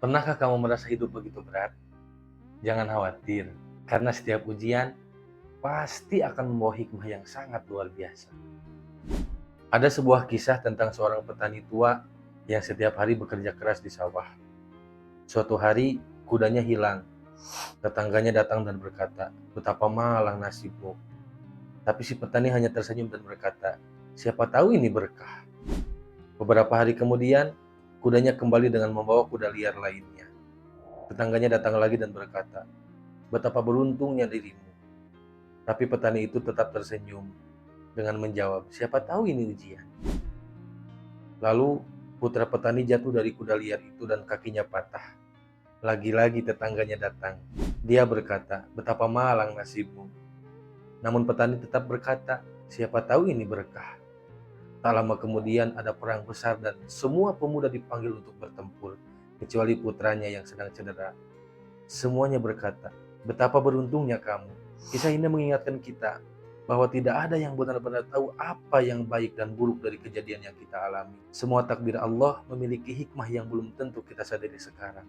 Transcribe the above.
Pernahkah kamu merasa hidup begitu berat? Jangan khawatir, karena setiap ujian pasti akan membawa hikmah yang sangat luar biasa. Ada sebuah kisah tentang seorang petani tua yang setiap hari bekerja keras di sawah. Suatu hari, kudanya hilang. Tetangganya datang dan berkata, "Betapa malang nasibmu." Tapi si petani hanya tersenyum dan berkata, "Siapa tahu ini berkah." Beberapa hari kemudian, kudanya kembali dengan membawa kuda liar lainnya. Tetangganya datang lagi dan berkata, "Betapa beruntungnya dirimu." Tapi petani itu tetap tersenyum dengan menjawab, "Siapa tahu ini ujian." Lalu putra petani jatuh dari kuda liar itu dan kakinya patah. Lagi-lagi tetangganya datang. Dia berkata, "Betapa malang nasibmu." Namun petani tetap berkata, "Siapa tahu ini berkah." Tak lama kemudian ada perang besar dan semua pemuda dipanggil untuk bertempur, kecuali putranya yang sedang cedera. Semuanya berkata, "Betapa beruntungnya kamu." Kisah ini mengingatkan kita bahwa tidak ada yang benar-benar tahu apa yang baik dan buruk dari kejadian yang kita alami. Semua takdir Allah memiliki hikmah yang belum tentu kita sadari sekarang.